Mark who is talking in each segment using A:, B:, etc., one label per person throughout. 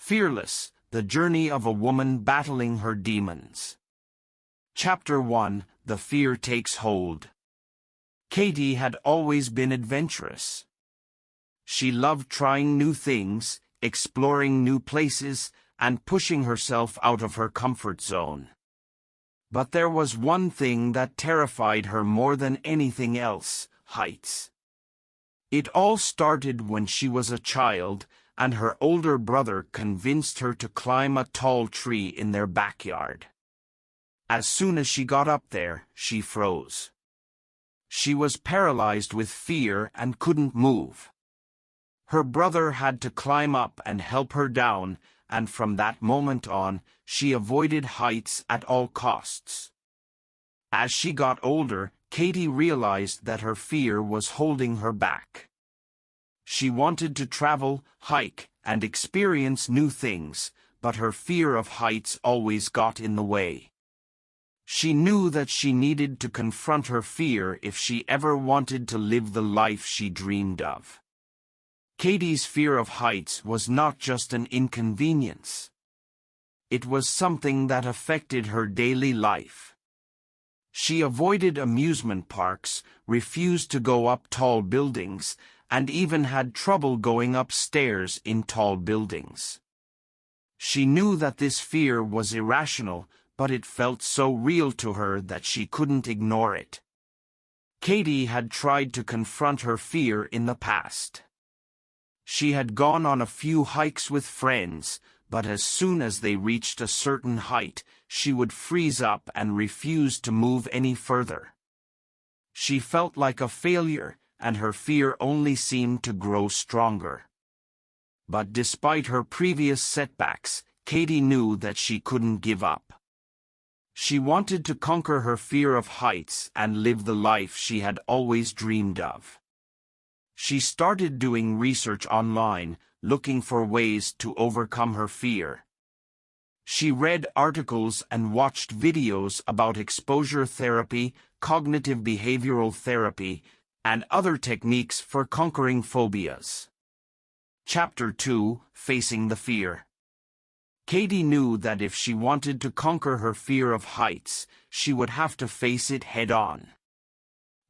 A: Fearless, the journey of a woman battling her demons. Chapter 1, The Fear Takes Hold. Katie had always been adventurous. She loved trying new things, exploring new places, and pushing herself out of her comfort zone. But there was one thing that terrified her more than anything else: heights. It all started when she was a child, and her older brother convinced her to climb a tall tree in their backyard. As soon as she got up there, she froze. She was paralyzed with fear and couldn't move. Her brother had to climb up and help her down, and from that moment on, she avoided heights at all costs. As she got older, Katie realized that her fear was holding her back. She wanted to travel, hike, and experience new things, but her fear of heights always got in the way. She knew that she needed to confront her fear if she ever wanted to live the life she dreamed of. Katie's fear of heights was not just an inconvenience. It was something that affected her daily life. She avoided amusement parks, refused to go up tall buildings, and even had trouble going upstairs in tall buildings. She knew that this fear was irrational, but it felt so real to her that she couldn't ignore it. Katie had tried to confront her fear in the past. She had gone on a few hikes with friends, but as soon as they reached a certain height, she would freeze up and refuse to move any further. She felt like a failure, and her fear only seemed to grow stronger. But despite her previous setbacks, Katie knew that she couldn't give up. She wanted to conquer her fear of heights and live the life she had always dreamed of. She started doing research online, looking for ways to overcome her fear. She read articles and watched videos about exposure therapy, cognitive behavioral therapy, and other techniques for conquering phobias. Chapter 2, Facing the Fear. Katie knew that if she wanted to conquer her fear of heights, she would have to face it head-on.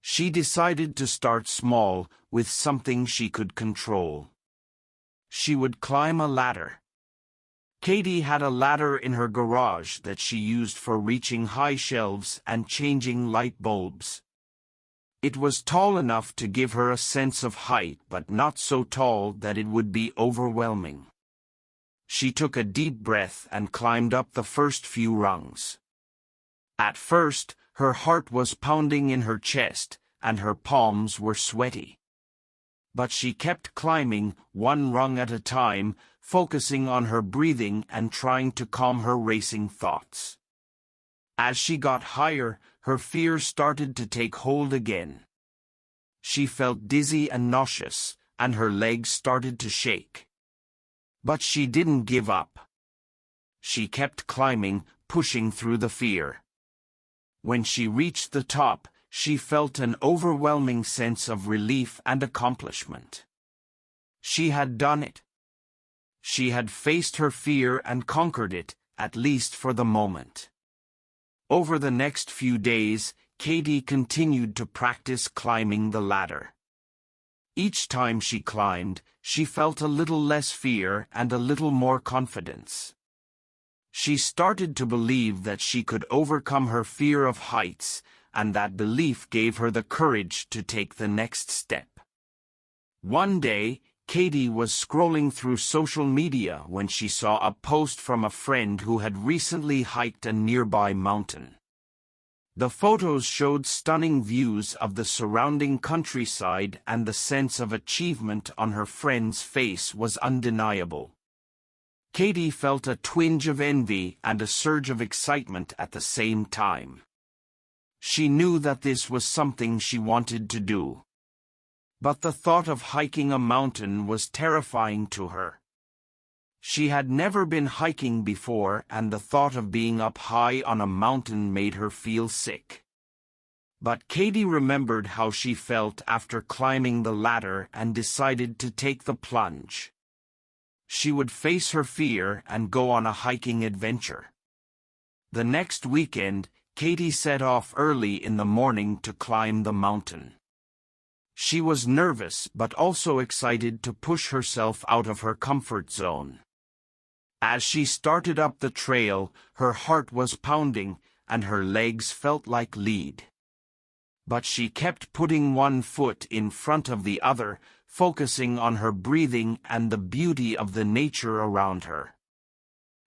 A: She decided to start small, with something she could control. She would climb a ladder. Katie had a ladder in her garage that she used for reaching high shelves and changing light bulbs. It was tall enough to give her a sense of height, but not so tall that it would be overwhelming. She took a deep breath and climbed up the first few rungs. At first, her heart was pounding in her chest, and her palms were sweaty. But she kept climbing, one rung at a time, focusing on her breathing and trying to calm her racing thoughts. As she got higher, her fear started to take hold again. She felt dizzy and nauseous, and her legs started to shake. But she didn't give up. She kept climbing, pushing through the fear. When she reached the top, she felt an overwhelming sense of relief and accomplishment. She had done it. She had faced her fear and conquered it, at least for the moment. Over the next few days, Katie continued to practice climbing the ladder. Each time she climbed, she felt a little less fear and a little more confidence. She started to believe that she could overcome her fear of heights, and that belief gave her the courage to take the next step. One day, Katie was scrolling through social media when she saw a post from a friend who had recently hiked a nearby mountain. The photos showed stunning views of the surrounding countryside, and the sense of achievement on her friend's face was undeniable. Katie felt a twinge of envy and a surge of excitement at the same time. She knew that this was something she wanted to do. But the thought of hiking a mountain was terrifying to her. She had never been hiking before, and the thought of being up high on a mountain made her feel sick. But Katie remembered how she felt after climbing the ladder and decided to take the plunge. She would face her fear and go on a hiking adventure. The next weekend, Katie set off early in the morning to climb the mountain. She was nervous but also excited to push herself out of her comfort zone. As she started up the trail, her heart was pounding and her legs felt like lead. But she kept putting one foot in front of the other, focusing on her breathing and the beauty of the nature around her.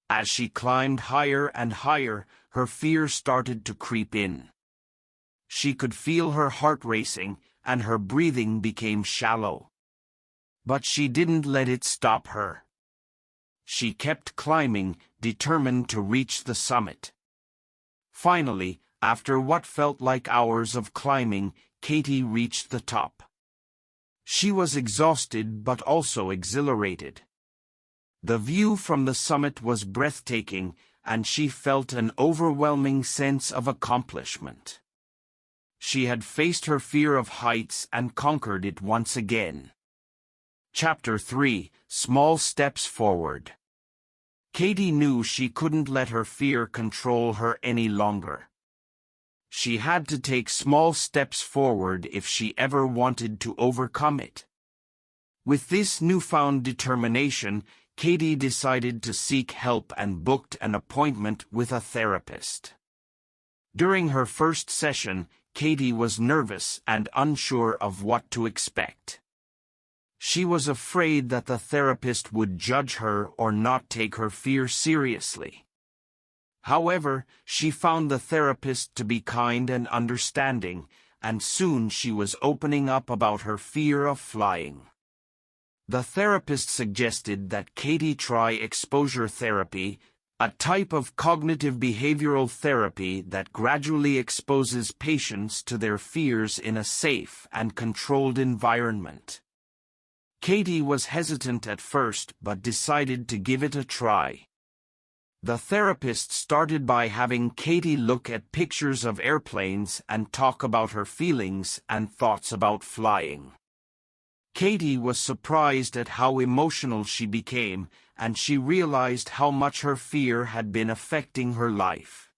A: As she climbed higher and higher, her fear started to creep in. She could feel her heart racing, and her breathing became shallow. But she didn't let it stop her. She kept climbing, determined to reach the summit. Finally, after what felt like hours of climbing, Katie reached the top. She was exhausted but also exhilarated. The view from the summit was breathtaking, and she felt an overwhelming sense of accomplishment. She had faced her fear of heights and conquered it once again. Chapter 3: Small Steps Forward. Katie knew she couldn't let her fear control her any longer. She had to take small steps forward if she ever wanted to overcome it. With this newfound determination, Katie decided to seek help and booked an appointment with a therapist. During her first session, Katie was nervous and unsure of what to expect. She was afraid that the therapist would judge her or not take her fear seriously. However, she found the therapist to be kind and understanding, and soon she was opening up about her fear of flying. The therapist suggested that Katie try exposure therapy, a type of cognitive behavioral therapy that gradually exposes patients to their fears in a safe and controlled environment. Katie was hesitant at first but decided to give it a try. The therapist started by having Katie look at pictures of airplanes and talk about her feelings and thoughts about flying. Katie was surprised at how emotional she became, and she realized how much her fear had been affecting her life.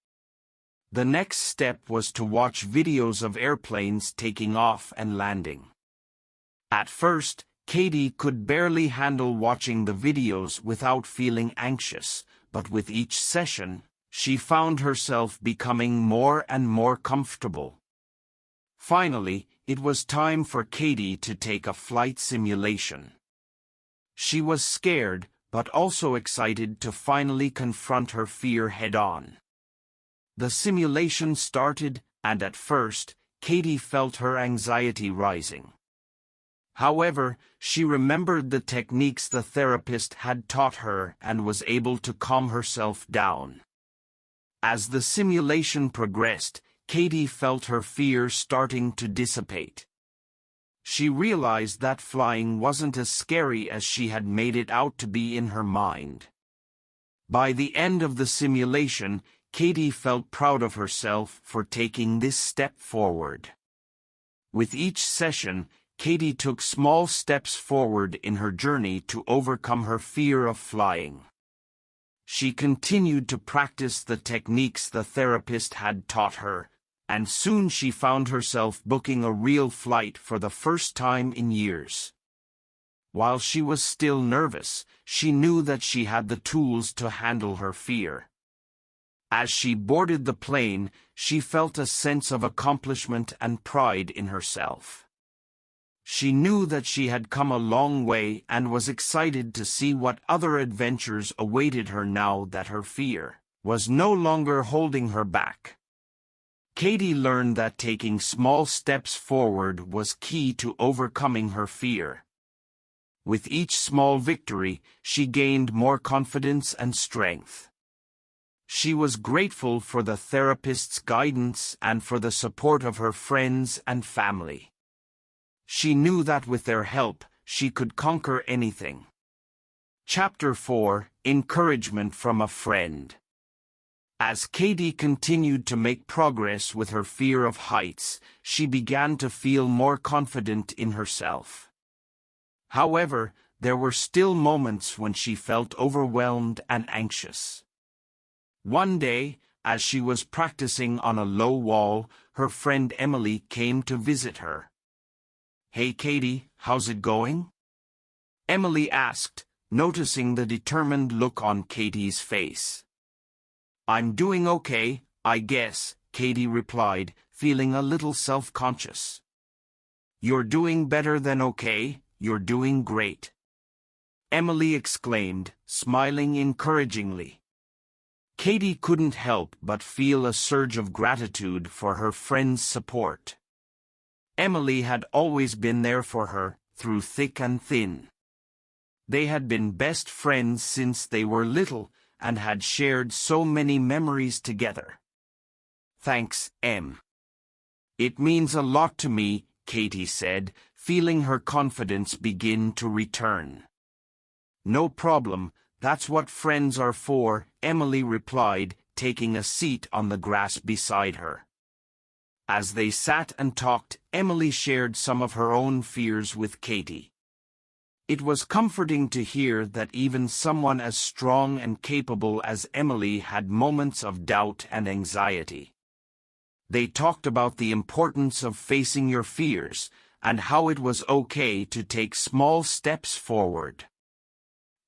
A: The next step was to watch videos of airplanes taking off and landing. At first, Katie could barely handle watching the videos without feeling anxious, but with each session, she found herself becoming more and more comfortable. Finally, it was time for Katie to take a flight simulation. She was scared, but also excited to finally confront her fear head-on. The simulation started, and at first, Katie felt her anxiety rising. However, she remembered the techniques the therapist had taught her and was able to calm herself down. As the simulation progressed, Katie felt her fear starting to dissipate. She realized that flying wasn't as scary as she had made it out to be in her mind. By the end of the simulation, Katie felt proud of herself for taking this step forward. With each session, Katie took small steps forward in her journey to overcome her fear of flying. She continued to practice the techniques the therapist had taught her, and soon she found herself booking a real flight for the first time in years. While she was still nervous, she knew that she had the tools to handle her fear. As she boarded the plane, she felt a sense of accomplishment and pride in herself. She knew that she had come a long way and was excited to see what other adventures awaited her now that her fear was no longer holding her back. Katie learned that taking small steps forward was key to overcoming her fear. With each small victory, she gained more confidence and strength. She was grateful for the therapist's guidance and for the support of her friends and family. She knew that with their help, she could conquer anything. Chapter 4: Encouragement from a Friend. As Katie continued to make progress with her fear of heights, she began to feel more confident in herself. However, there were still moments when she felt overwhelmed and anxious. One day, as she was practicing on a low wall, her friend Emily came to visit her. "Hey Katie, how's it going?" Emily asked, noticing the determined look on Katie's face. "I'm doing okay, I guess," Katie replied, feeling a little self-conscious. "You're doing better than okay, you're doing great," Emily exclaimed, smiling encouragingly. Katie couldn't help but feel a surge of gratitude for her friend's support. Emily had always been there for her, through thick and thin. They had been best friends since they were little, and had shared so many memories together. "Thanks, Em. It means a lot to me," Katie said, feeling her confidence begin to return. "No problem, that's what friends are for," Emily replied, taking a seat on the grass beside her. As they sat and talked, Emily shared some of her own fears with Katie. It was comforting to hear that even someone as strong and capable as Emily had moments of doubt and anxiety. They talked about the importance of facing your fears, and how it was okay to take small steps forward.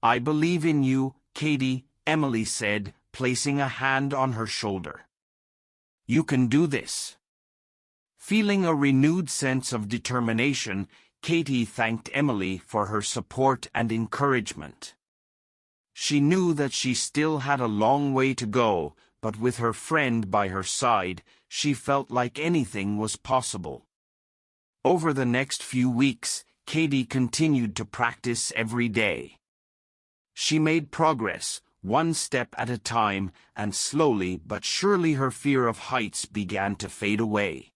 A: "I believe in you, Katie," Emily said, placing a hand on her shoulder. "You can do this." Feeling a renewed sense of determination, Katie thanked Emily for her support and encouragement. She knew that she still had a long way to go, but with her friend by her side, she felt like anything was possible. Over the next few weeks, Katie continued to practice every day. She made progress, one step at a time, and slowly but surely her fear of heights began to fade away.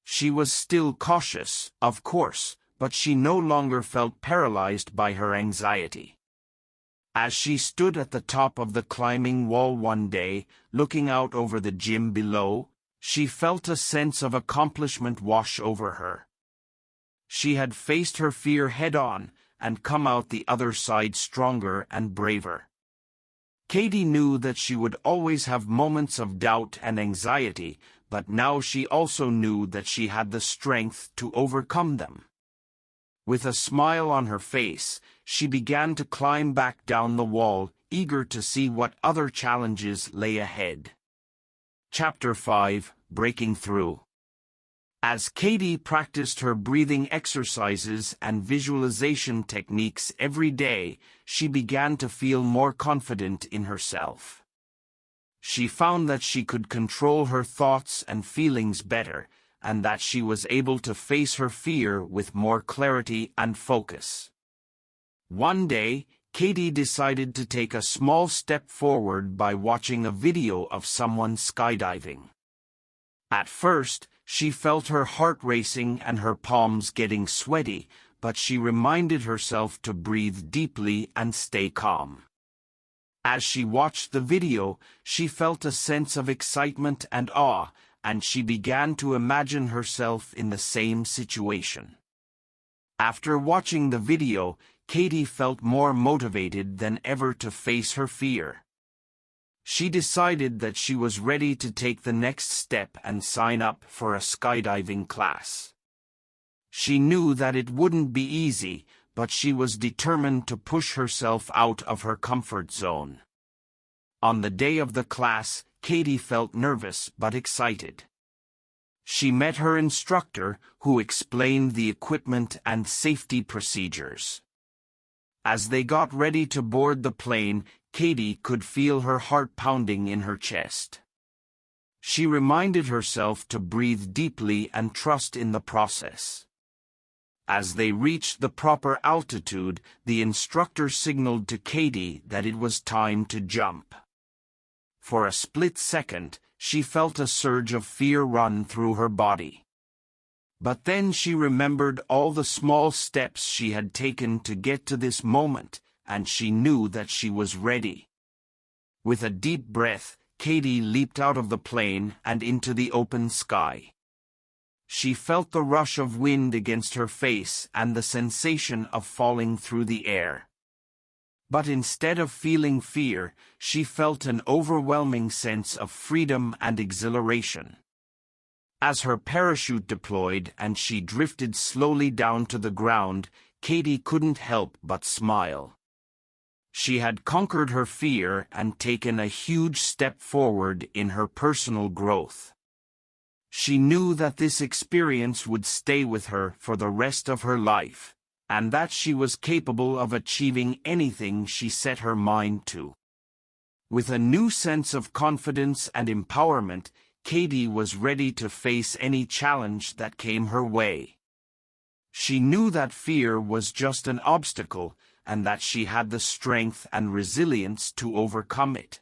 A: She was still cautious, of course, but she no longer felt paralyzed by her anxiety. As she stood at the top of the climbing wall one day, looking out over the gym below, she felt a sense of accomplishment wash over her. She had faced her fear head-on, and come out the other side stronger and braver. Katie knew that she would always have moments of doubt and anxiety, but now she also knew that she had the strength to overcome them. With a smile on her face, she began to climb back down the wall, eager to see what other challenges lay ahead. Chapter 5: Breaking Through. As Katie practiced her breathing exercises and visualization techniques every day, she began to feel more confident in herself. She found that she could control her thoughts and feelings better, and that she was able to face her fear with more clarity and focus. One day, Katie decided to take a small step forward by watching a video of someone skydiving. At first, she felt her heart racing and her palms getting sweaty, but she reminded herself to breathe deeply and stay calm. As she watched the video, she felt a sense of excitement and awe, and she began to imagine herself in the same situation. After watching the video, Katie felt more motivated than ever to face her fear. She decided that she was ready to take the next step and sign up for a skydiving class. She knew that it wouldn't be easy, but she was determined to push herself out of her comfort zone. On the day of the class, Katie felt nervous but excited. She met her instructor, who explained the equipment and safety procedures. As they got ready to board the plane, Katie could feel her heart pounding in her chest. She reminded herself to breathe deeply and trust in the process. As they reached the proper altitude, the instructor signaled to Katie that it was time to jump. For a split second, she felt a surge of fear run through her body. But then she remembered all the small steps she had taken to get to this moment, and she knew that she was ready. With a deep breath, Katie leaped out of the plane and into the open sky. She felt the rush of wind against her face and the sensation of falling through the air. But instead of feeling fear, she felt an overwhelming sense of freedom and exhilaration. As her parachute deployed and she drifted slowly down to the ground, Katie couldn't help but smile. She had conquered her fear and taken a huge step forward in her personal growth. She knew that this experience would stay with her for the rest of her life, and that she was capable of achieving anything she set her mind to. With a new sense of confidence and empowerment, Katie was ready to face any challenge that came her way. She knew that fear was just an obstacle, and that she had the strength and resilience to overcome it.